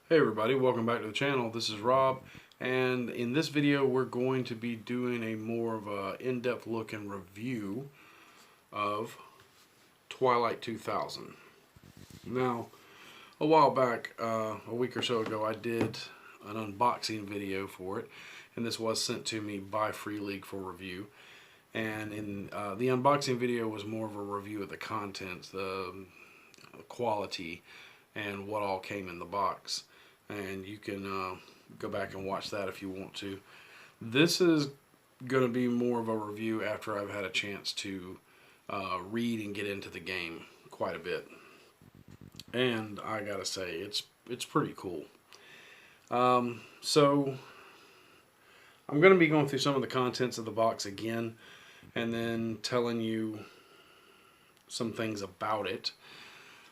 Hey everybody, welcome back to the channel. This is Rob, and in this video we're going to be doing a more of a in-depth look and review of Twilight 2000. Now, a while back, a week or so ago, I did an unboxing video for it, and this was sent to me by Free League for review. And in the unboxing video was more of a review of the contents, the quality, and what all came in the box. And you can go back and watch that if you want to. This is going to be more of a review after I've had a chance to read and get into the game quite a bit. And I gotta say, it's pretty cool. So I'm going to be going through some of the contents of the box again, and then telling you some things about it.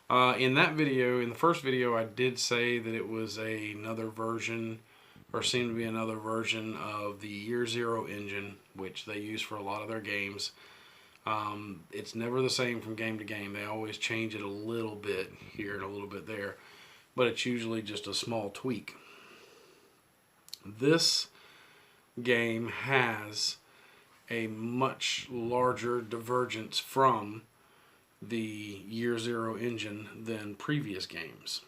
In that video, in the first video, I did say that it was another version, or seemed to be another version of the Year Zero engine, which they use for a lot of their games. It's never the same from game to game. They always change it a little bit here and a little bit there, but it's usually just a small tweak. This game has a much larger divergence from the Year Zero engine than previous games.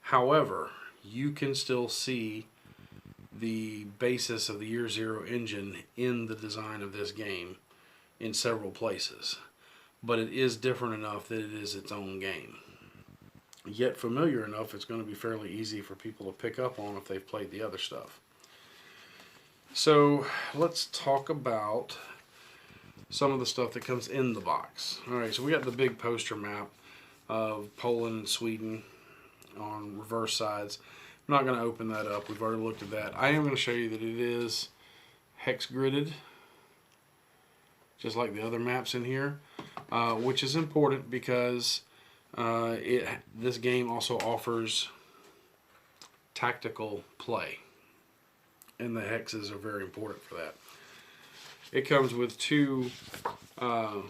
However, you can still see the basis of the Year Zero engine in the design of this game in several places, but it is different enough that it is its own game. Yet familiar enough, it's going to be fairly easy for people to pick up on if they've played the other stuff. So let's talk about some of the stuff that comes in the box. Alright, so we got the big poster map of Poland and Sweden on reverse sides. I'm not going to open that up. We've already looked at that. I am going to show you that it is hex gridded, just like the other maps in here, which is important because this game also offers tactical play, and the hexes are very important for that. It comes with two, I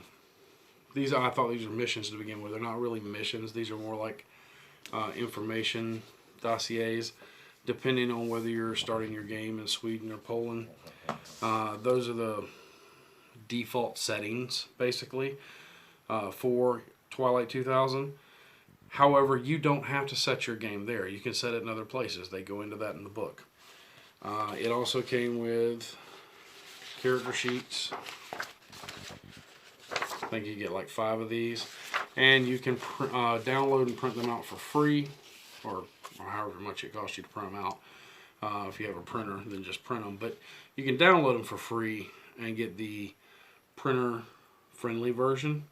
thought these were missions to begin with. They're not really missions. These are more like information dossiers, depending on whether you're starting your game in Sweden or Poland. Those are the default settings, basically, for Twilight 2000. However, you don't have to set your game there. You can set it in other places. They go into that in the book. It also came with character sheets. I think you get like 5 of these, and you can download and print them out for free, or however much it costs you to print them out. If you have a printer, then just print them, but you can download them for free and get the printer friendly version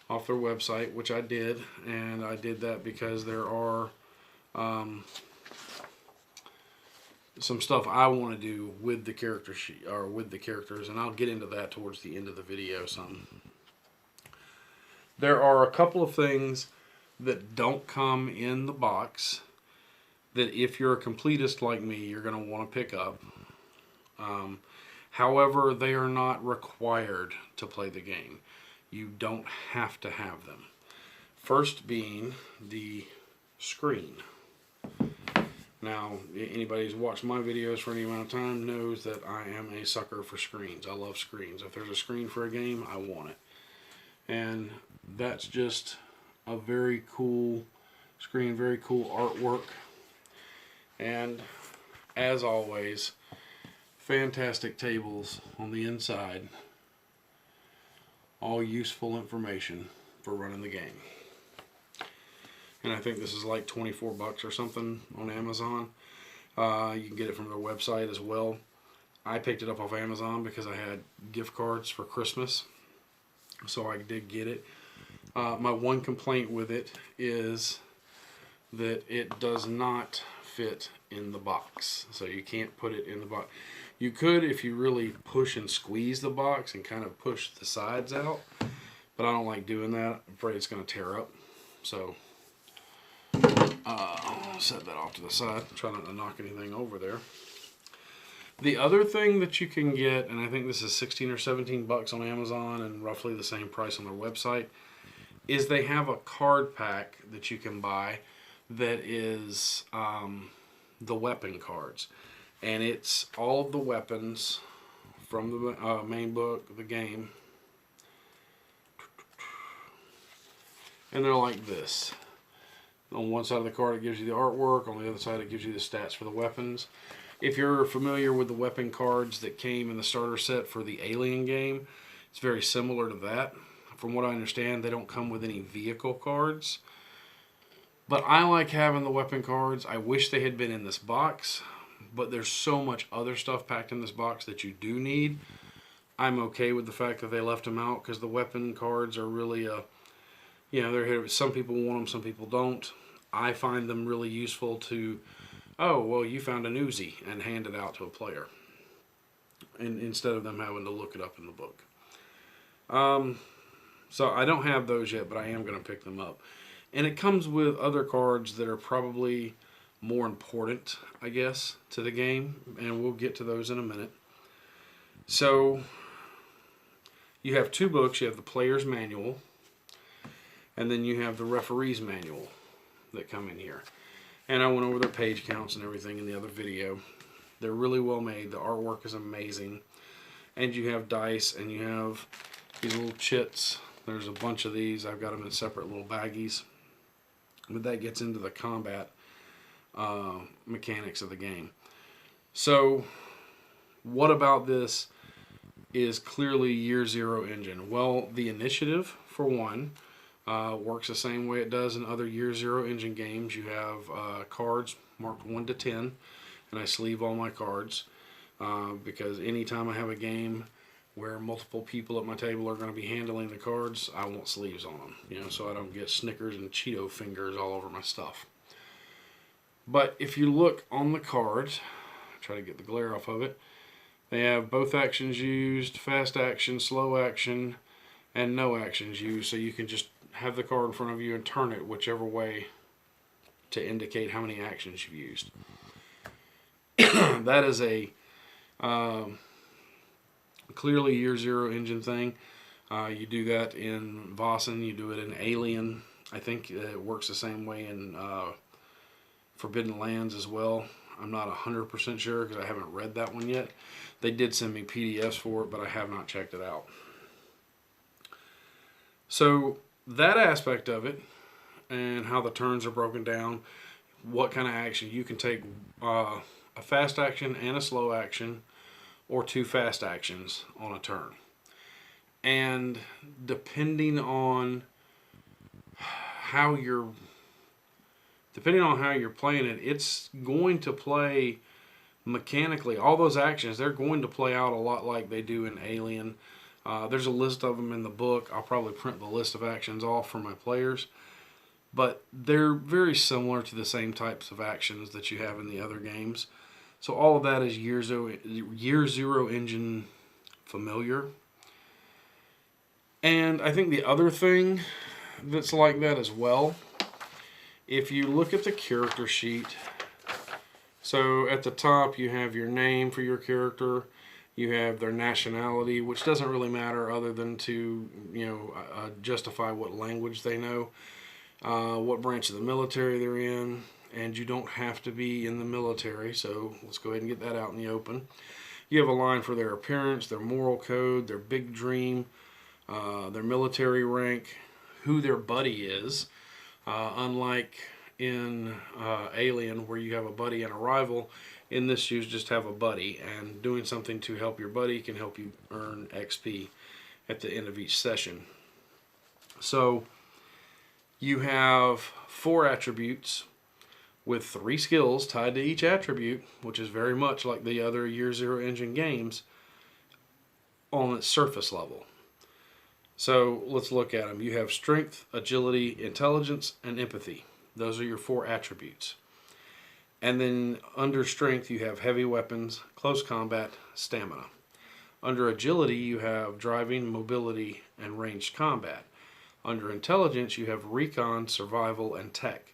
off their website, which I did, and I did that because there are some stuff I want to do with the character sheet, or with the characters, and I'll get into that towards the end of the video some. There are a couple of things that don't come in the box that if you're a completist like me, you're going to want to pick up. However, they are not required to play the game. You don't have to have them. First being the screen. Now, anybody who's watched my videos for any amount of time knows that I am a sucker for screens. I love screens. If there's a screen for a game, I want it. And that's just a very cool screen, very cool artwork. And as always, fantastic tables on the inside. All useful information for running the game. And I think this is like 24 bucks or something on Amazon. You can get it from their website as well. I picked it up off Amazon because I had gift cards for Christmas, so I did get it. My one complaint with it is that it does not fit in the box, so you can't put it in the box. You could if you really push and squeeze the box and kind of push the sides out, but I don't like doing that. I'm afraid it's going to tear up, so I'll set that off to the side. Try not to knock anything over there. The other thing that you can get, and I think this is 16 or 17 bucks on Amazon and roughly the same price on their website, is they have a card pack that you can buy that is the weapon cards. And it's all of the weapons from the main book, the game. And they're like this. On one side of the card it gives you the artwork, on the other side it gives you the stats for the weapons. If you're familiar with the weapon cards that came in the starter set for the Alien game, it's very similar to that. From what I understand, they don't come with any vehicle cards. But I like having the weapon cards. I wish they had been in this box, but there's so much other stuff packed in this box that you do need. I'm okay with the fact that they left them out, because the weapon cards are really they're here. Some people want them, some people don't. I find them really useful to, oh, well, you found an Uzi, and hand it out to a player, and instead of them having to look it up in the book. So I don't have those yet, but I am going to pick them up. And it comes with other cards that are probably more important, I guess, to the game, and we'll get to those in a minute. So you have two books. You have the player's manual, and then you have the referee's manual that come in here. And I went over their page counts and everything in the other video. They're really well made. The artwork is amazing. And you have dice, and you have these little chits. There's a bunch of these. I've got them in separate little baggies. But that gets into the combat mechanics of the game. So what about this is clearly Year Zero engine? Well, the initiative, for one, works the same way it does in other Year Zero engine games. You have cards marked 1 to 10, and I sleeve all my cards because anytime I have a game where multiple people at my table are going to be handling the cards, I want sleeves on them, so I don't get Snickers and Cheeto fingers all over my stuff. But if you look on the card, try to get the glare off of it, they have both actions used, fast action, slow action, and no actions used. So you can just have the card in front of you and turn it whichever way to indicate how many actions you've used. That is a clearly Year Zero engine thing. You do that in Vossen, you do it in Alien. I think it works the same way in Forbidden Lands as well. I'm not 100% sure because I haven't read that one yet. They did send me PDFs for it, but I have not checked it out. So that aspect of it, and how the turns are broken down, what kind of action you can take, a fast action and a slow action, or two fast actions on a turn. And depending on how you're playing it, it's going to play mechanically. All those actions, they're going to play out a lot like they do in Alien. There's a list of them in the book. I'll probably print the list of actions off for my players. But they're very similar to the same types of actions that you have in the other games. So all of that is Year Zero engine familiar. And I think the other thing that's like that as well, if you look at the character sheet, so at the top you have your name for your character, you have their nationality, which doesn't really matter other than to justify what language they know, what branch of the military they're in, and you don't have to be in the military, so let's go ahead and get that out in the open. You have a line for their appearance, their moral code, their big dream, their military rank, who their buddy is. Unlike in Alien, where you have a buddy and a rival, in this you just have a buddy, and doing something to help your buddy can help you earn XP at the end of each session. So you have 4 attributes with 3 skills tied to each attribute, which is very much like the other Year Zero engine games on its surface level. So let's look at them. You have strength, agility, intelligence, and empathy. Those are your 4 attributes. And then under strength you have heavy weapons, close combat, stamina. Under agility you have driving, mobility, and ranged combat. Under intelligence you have recon, survival, and tech.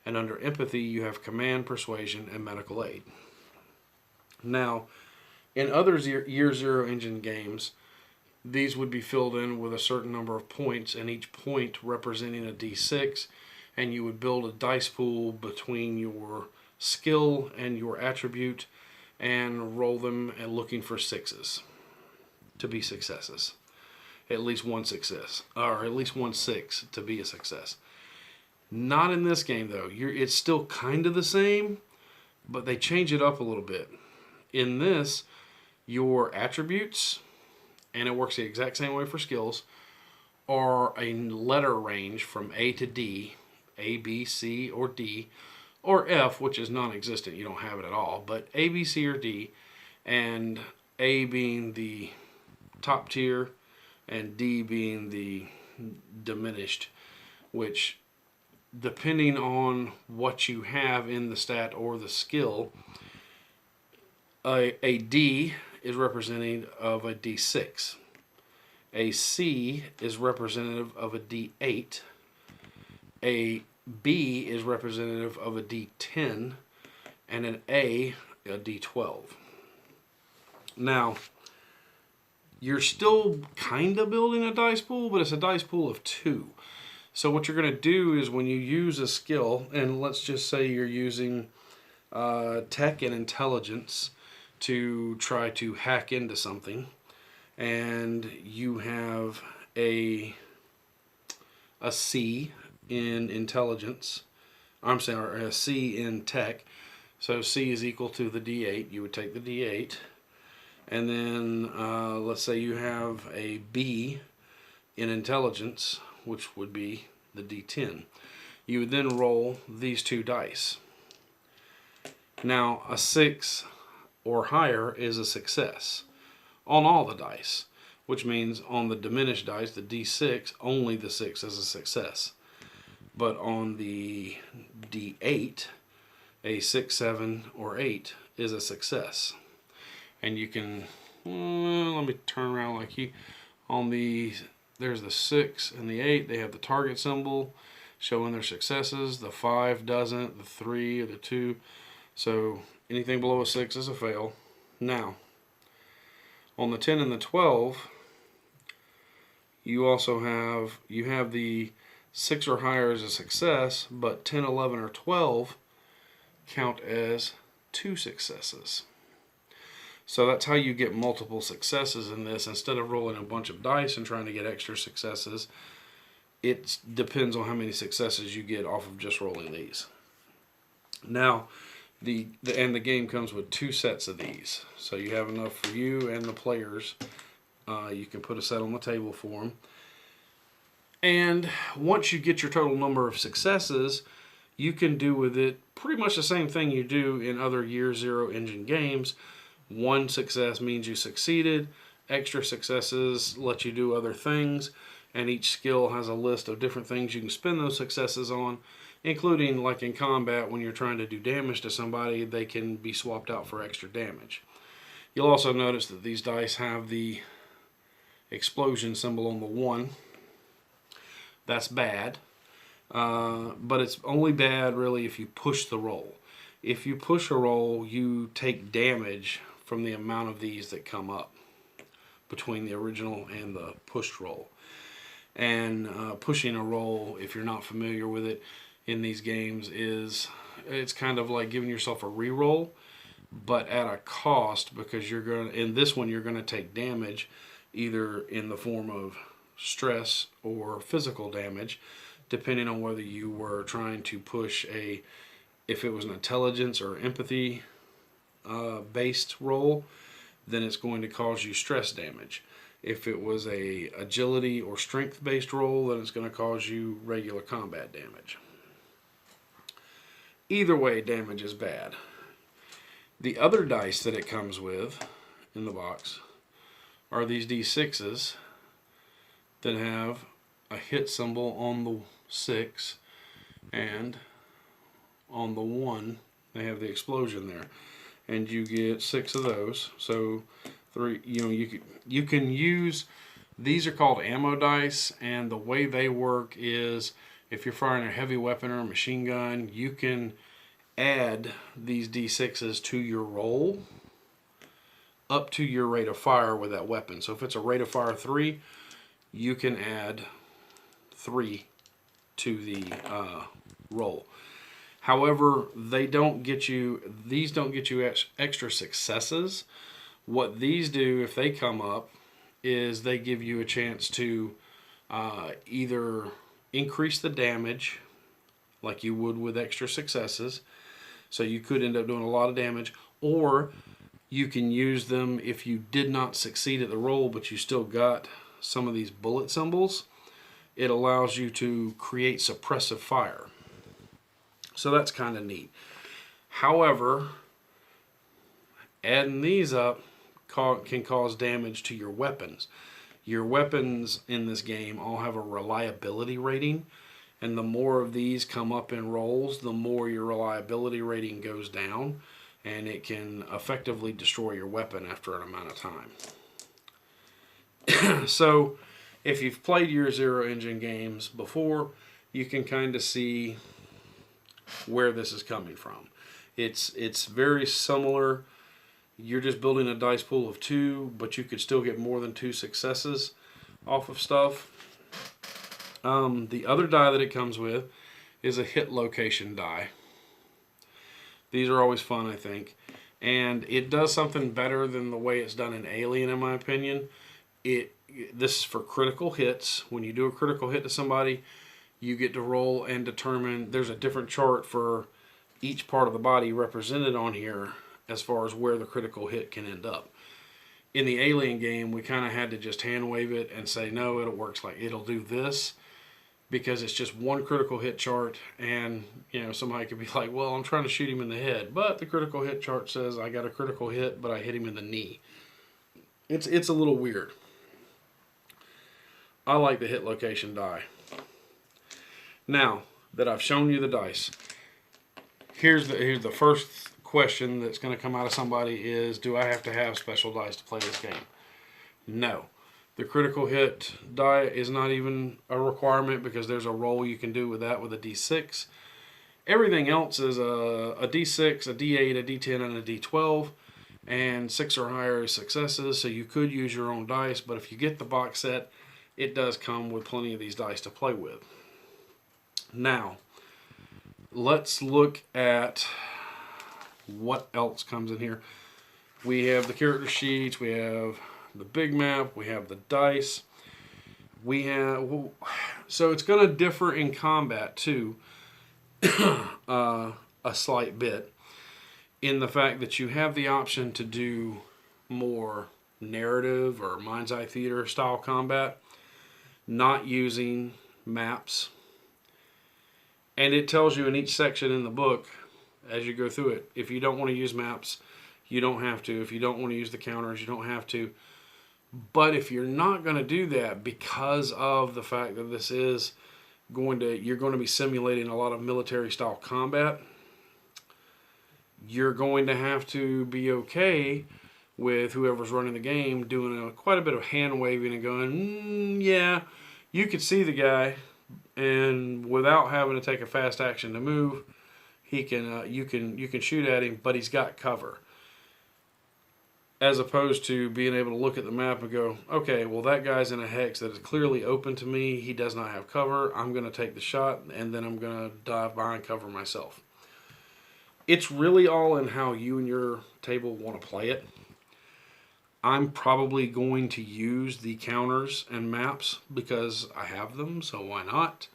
And under empathy you have command, persuasion, and medical aid. Now, in other Year Zero engine games, these would be filled in with a certain number of points, and each point representing a D6, and you would build a dice pool between your skill and your attribute and roll them and looking for sixes to be successes. At least one success, or at least 1 6 to be a success. Not in this game though. It's still kind of the same, but they change it up a little bit. In this, your attributes, and it works the exact same way for skills, are a letter range from A to D, A, B, C, or D, or F, which is non-existent. You don't have it at all, but A, B, C, or D, and A being the top tier, and D being the diminished, which depending on what you have in the stat or the skill, a D is representative of a D6. A C is representative of a D8. A B is representative of a D10. And an A D12. Now, you're still kind of building a dice pool, but it's a dice pool of 2. So what you're going to do is when you use a skill, and let's just say you're using tech and intelligence to try to hack into something, and you have a C in intelligence, I'm sorry, a C in tech, so C is equal to the D8, you would take the D8, and then let's say you have a B in intelligence, which would be the D10. You would then roll these 2 dice. Now, a 6 or higher is a success on all the dice, which means on the diminished dice, the D6, only the 6 is a success. But on the D8, a 6, 7, or 8 is a success. And you can, let me turn around like you, on the, there's the 6 and the 8, they have the target symbol showing their successes. The 5 doesn't, the 3 or the 2. So anything below a 6 is a fail. Now, on the 10 and the 12, you also have, the 6 or higher as a success, but 10, 11, or 12 count as 2 successes. So that's how you get multiple successes in this. Instead of rolling a bunch of dice and trying to get extra successes, it depends on how many successes you get off of just rolling these. Now, the game comes with 2 sets of these. So you have enough for you and the players. You can put a set on the table for them. And once you get your total number of successes, you can do with it pretty much the same thing you do in other Year Zero engine games. 1 success means you succeeded. Extra successes let you do other things. And each skill has a list of different things you can spend those successes on, including like in combat when you're trying to do damage to somebody, they can be swapped out for extra damage. You'll also notice that these dice have the explosion symbol on the 1. That's bad. But it's only bad really if you push the roll. If you push a roll, you take damage from the amount of these that come up between the original and the pushed roll. And pushing a roll, if you're not familiar with it in these games, it's kind of like giving yourself a re-roll, but at a cost, because you're going in this one you're going to take damage either in the form of stress or physical damage, depending on whether you were trying to push if it was an intelligence or empathy based roll, then it's going to cause you stress damage. If it was a agility or strength based roll, then it's going to cause you regular combat damage. Either way, damage is bad. The other dice that it comes with in the box are these D6s that have a hit symbol on the 6, and on the 1 they have the explosion there, and you get 6 of those. So 3, you can use, these are called ammo dice, and the way they work is if you're firing a heavy weapon or a machine gun, you can add these D6s to your roll up to your rate of fire with that weapon. So if it's a rate of fire 3, you can add 3 to the roll. However, these don't get you extra successes. What these do, if they come up, is they give you a chance to either increase the damage like you would with extra successes. So you could end up doing a lot of damage, or you can use them if you did not succeed at the roll, but you still got some of these bullet symbols. It allows you to create suppressive fire. So that's kind of neat. However, adding these up can cause damage to your weapons. Your weapons in this game all have a reliability rating, and the more of these come up in rolls, the more your reliability rating goes down, and it can effectively destroy your weapon after an amount of time. So if you've played your Zero Engine games before, you can kind of see where this is coming from. It's very similar. You're just building a dice pool of 2, but you could still get more than 2 successes off of stuff. The other die that it comes with is a hit location die. These are always fun, I think. And it does something better than the way it's done in Alien, in my opinion. This is for critical hits. When you do a critical hit to somebody, you get to roll and determine. There's a different chart for each part of the body represented on here as far as where the critical hit can end up. In the Alien game, we kind of had to just hand wave it and say, no, it'll do this, because it's just one critical hit chart, and somebody could be like, well, I'm trying to shoot him in the head, but the critical hit chart says I got a critical hit, but I hit him in the knee. It's a little weird. I like the hit location die. Now that I've shown you the dice, here's the first question that's going to come out of somebody is, do I have to have special dice to play this game? No. The critical hit die is not even a requirement, because there's a roll you can do with that with a D6. Everything else is a D6, a D8, a D10, and a D12. And 6 or higher is successes, so you could use your own dice, but if you get the box set, it does come with plenty of these dice to play with. Now, let's look at what else comes in here. We have the character sheets, we have the big map, we have the dice. So it's going to differ in combat too, a slight bit, in the fact that you have the option to do more narrative or mind's eye theater style combat, not using maps. And it tells you in each section in the book, as you go through it, if you don't want to use maps, you don't have to. If you don't want to use the counters, you don't have to. But if you're not going to do that, because of the fact that this is you're going to be simulating a lot of military style combat, you're going to have to be okay with whoever's running the game doing quite a bit of hand waving and going, yeah, you could see the guy, and without having to take a fast action to move, you can shoot at him, but he's got cover. As opposed to being able to look at the map and go, okay, well, that guy's in a hex that is clearly open to me. He does not have cover. I'm going to take the shot, and then I'm going to dive behind cover myself. It's really all in how you and your table want to play it. I'm probably going to use the counters and maps because I have them, so why not?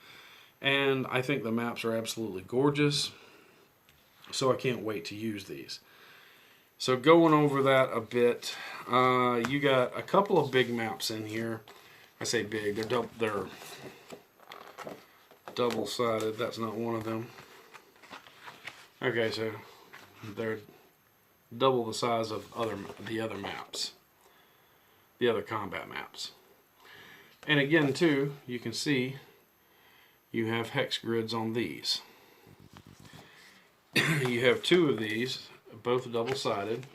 And I think the maps are absolutely gorgeous, so I can't wait to use these. So going over that a bit, you got a couple of big maps in here. I say big, they're double-sided. That's not one of them. Okay, so they're double the size of the other maps, the other combat maps. And again, too, you can see you have hex grids on these. You have 2 of these, both double-sided,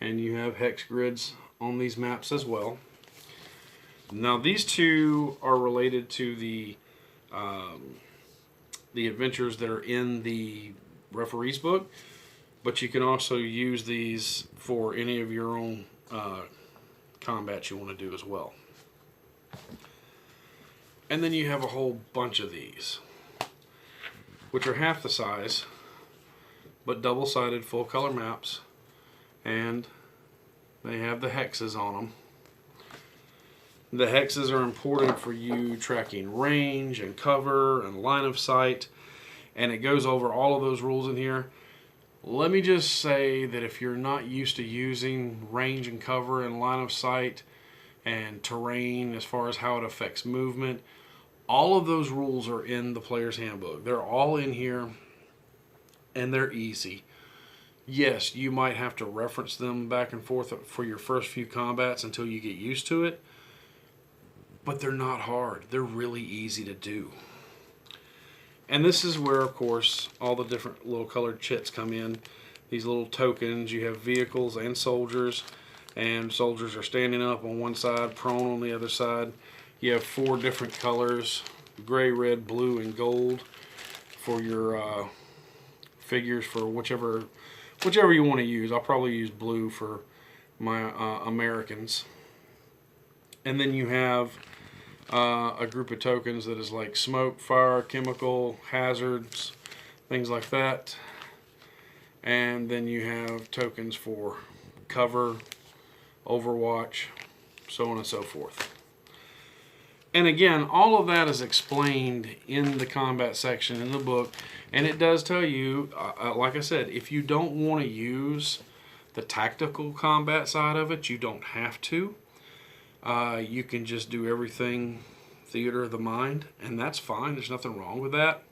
and you have hex grids on these maps as well. Now these 2 are related to the adventures that are in the referee's book, but you can also use these for any of your own combat you want to do as well. And then you have a whole bunch of these. which are half the size, but double-sided full color maps, and they have the hexes on them. The hexes are important for you tracking range and cover and line of sight, and it goes over all of those rules in here. Let me just say that if you're not used to using range and cover and line of sight and terrain as far as how it affects movement, all of those rules are in the player's handbook. They're all in here, and they're easy. Yes, you might have to reference them back and forth for your first few combats until you get used to it, but they're not hard. They're really easy to do. And this is where, of course, all the different little colored chits come in. These little tokens. You have vehicles and soldiers are standing up on one side, prone on the other side. You have 4 different colors: gray, red, blue, and gold for your figures for whichever you want to use. I'll probably use blue for my Americans. And then you have a group of tokens that is like smoke, fire, chemical, hazards, things like that. And then you have tokens for cover, overwatch, so on and so forth. And again, all of that is explained in the combat section in the book, and it does tell you, like I said, if you don't want to use the tactical combat side of it, you don't have to. You can just do everything theater of the mind, and that's fine. There's nothing wrong with that.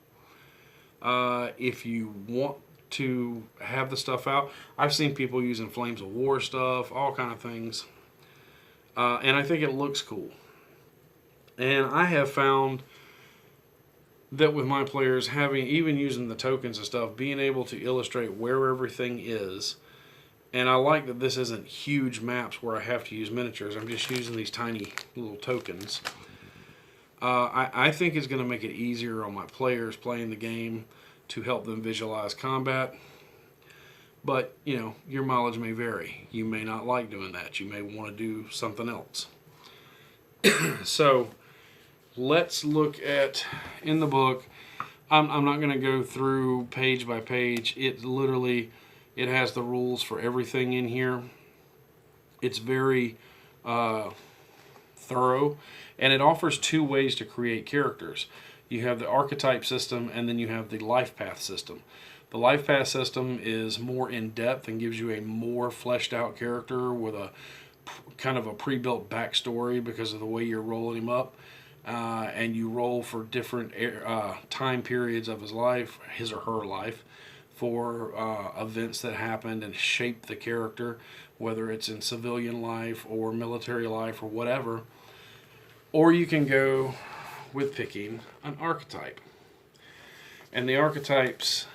If you want to have the stuff out, I've seen people using Flames of War stuff, all kind of things, and I think it looks cool. And I have found that with my players, even using the tokens and stuff, being able to illustrate where everything is. And I like that this isn't huge maps where I have to use miniatures. I'm just using these tiny little tokens. I think it's going to make it easier on my players playing the game to help them visualize combat. But, you know, your mileage may vary. You may not like doing that. You may want to do something else. So, let's look at, in the book, I'm not going to go through page by page. It has the rules for everything in here. It's very thorough, and it offers 2 ways to create characters. You have the archetype system, and then you have the life path system. The life path system is more in-depth and gives you a more fleshed out character with a kind of a pre-built backstory because of the way you're rolling him up. And you roll for different time periods of his life, his or her life, for events that happened and shaped the character, whether it's in civilian life or military life or whatever. Or you can go with picking an archetype. And the archetypes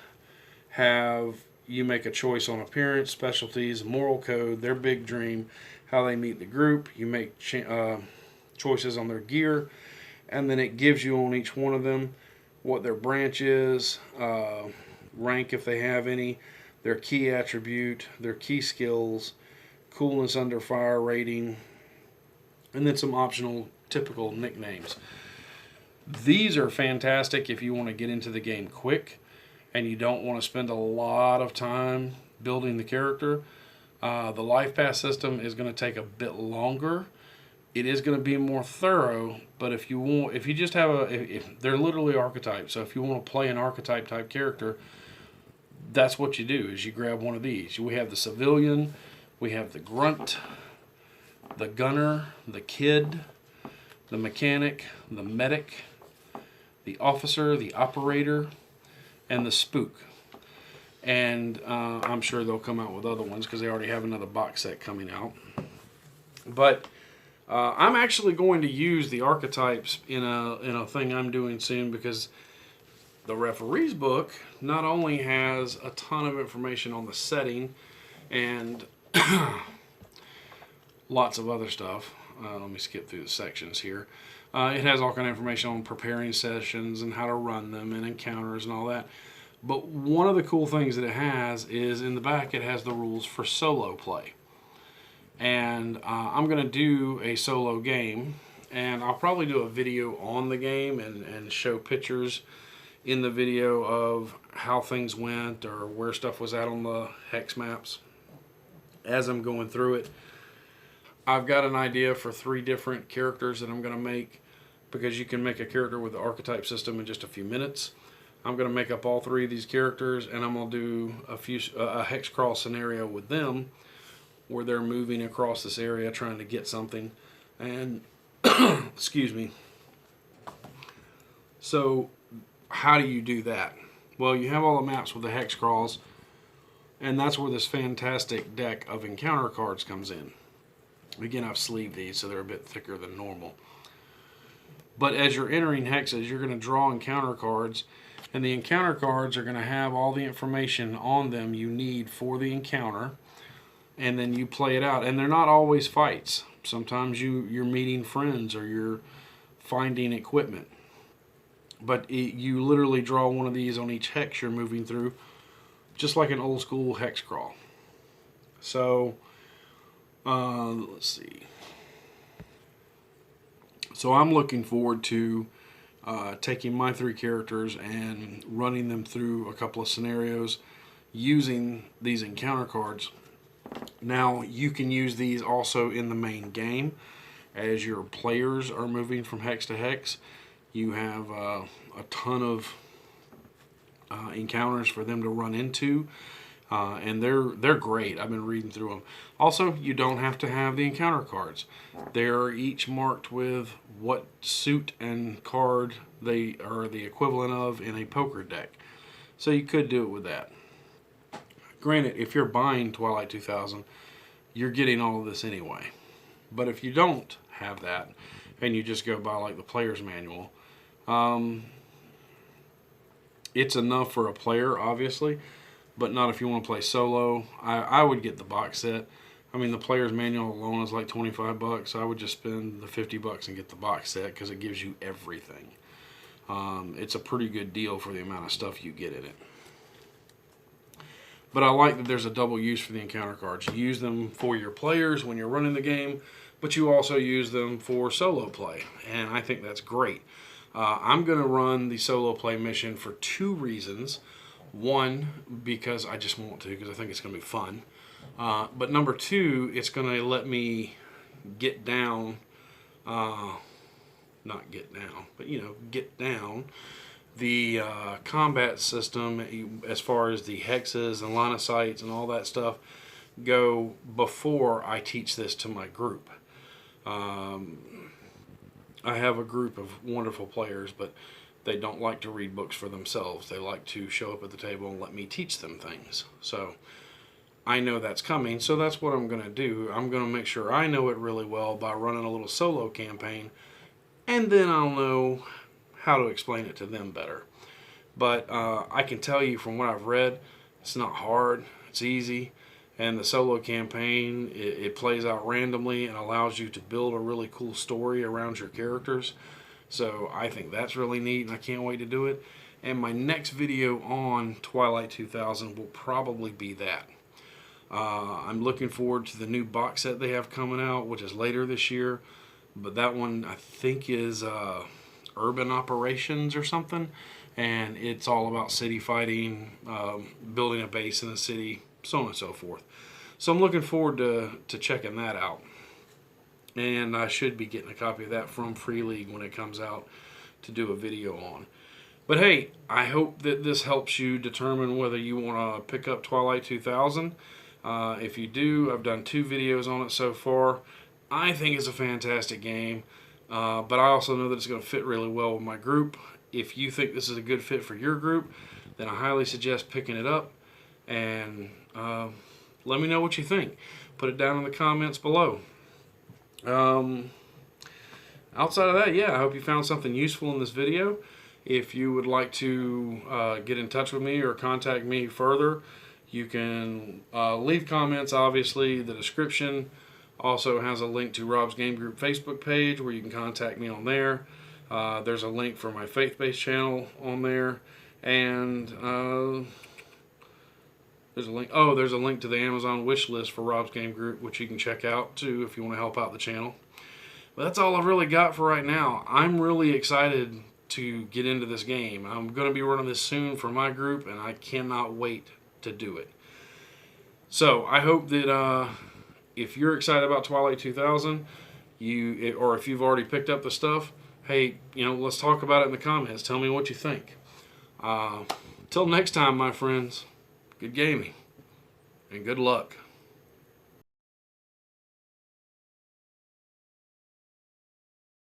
you make a choice on appearance, specialties, moral code, their big dream, how they meet the group. You make choices on their gear, and then it gives you on each one of them what their branch is, rank if they have any, their key attribute, their key skills, coolness under fire rating, and then some optional typical nicknames. These are fantastic if you want to get into the game quick and you don't want to spend a lot of time building the character. The life path system is going to take a bit longer. It is going to be more thorough, but if you just have if they're literally archetypes, so if you want to play an archetype type character, that's what you do, is you grab one of these. We have the civilian, we have the grunt, the gunner, the kid, the mechanic, the medic, the officer, the operator, and the spook. And I'm sure they'll come out with other ones because they already have another box set coming out. But I'm actually going to use the archetypes in a thing I'm doing soon, because the referee's book not only has a ton of information on the setting and lots of other stuff. Let me skip through the sections here. It has all kind of information on preparing sessions and how to run them and encounters and all that. But one of the cool things that it has is in the back it has the rules for solo play. And I'm going to do a solo game, and I'll probably do a video on the game and show pictures in the video of how things went or where stuff was at on the hex maps as I'm going through it. I've got an idea for 3 different characters that I'm going to make, because you can make a character with the archetype system in just a few minutes. I'm going to make up all 3 of these characters, and I'm going to do a hex crawl scenario with them where they're moving across this area trying to get something. And excuse me. So how do you do that? Well, you have all the maps with the hex crawls, and that's where this fantastic deck of encounter cards comes in. Again, I've sleeved these so they're a bit thicker than normal. But as you're entering hexes, you're going to draw encounter cards, and the encounter cards are going to have all the information on them you need for the encounter, and then you play it out. And they're not always fights. Sometimes you're meeting friends or you're finding equipment. But you literally draw one of these on each hex you're moving through, just like an old school hex crawl. So let's see. So I'm looking forward to taking my 3 characters and running them through a couple of scenarios using these encounter cards. Now, you can use these also in the main game as your players are moving from hex to hex. You have a ton of encounters for them to run into. And they're great. I've been reading through them. Also, you don't have to have the encounter cards. They're each marked with what suit and card they are the equivalent of in a poker deck. So you could do it with that. Granted, if you're buying Twilight 2000, you're getting all of this anyway. But if you don't have that, and you just go by like the player's manual, it's enough for a player, obviously, but not if you want to play solo. I would get the box set. I mean, the player's manual alone is like 25 bucks. I would just spend the 50 bucks and get the box set because it gives you everything. It's a pretty good deal for the amount of stuff you get in it. But I like that there's a double use for the encounter cards. You use them for your players when you're running the game, but you also use them for solo play, and I think that's great. I'm going to run the solo play mission for 2 reasons. One, because I just want to, because I think it's going to be fun. But number 2, it's going to let me get down, not get down, but get down the combat system as far as the hexes and line of sights and all that stuff go before I teach this to my group. I have a group of wonderful players, but they don't like to read books for themselves. They like to show up at the table and let me teach them things. So I know that's coming, so that's what I'm going to do. I'm going to make sure I know it really well by running a little solo campaign, and then I'll know how to explain it to them better. But I can tell you from what I've read, it's not hard, it's easy, and the solo campaign, it plays out randomly and allows you to build a really cool story around your characters. So I think that's really neat, and I can't wait to do it. And my next video on Twilight 2000 will probably be that. I'm looking forward to the new box set they have coming out, which is later this year. But that one, I think, is Urban Operations or something. And it's all about city fighting, building a base in the city, so on and so forth. So I'm looking forward to checking that out. And I should be getting a copy of that from Free League when it comes out to do a video on. But hey, I hope that this helps you determine whether you want to pick up Twilight 2000. If you do, I've done 2 videos on it so far. I think it's a fantastic game, but I also know that it's going to fit really well with my group. If you think this is a good fit for your group, then I highly suggest picking it up. And let me know what you think. Put it down in the comments below. Outside of that, yeah, I hope you found something useful in this video. If you would like to get in touch with me or contact me further, you can leave comments. Obviously, the description also has a link to Rob's Game Group Facebook page where you can contact me on there. There's a link for my faith-based channel on there, and there's a link. Oh, there's a link to the Amazon wish list for Rob's Game Group, which you can check out too if you want to help out the channel. But that's all I've really got for right now. I'm really excited to get into this game. I'm going to be running this soon for my group, and I cannot wait to do it. So I hope that if you're excited about Twilight 2000, or if you've already picked up the stuff, hey, let's talk about it in the comments. Tell me what you think. Till next time, my friends, good gaming and good luck.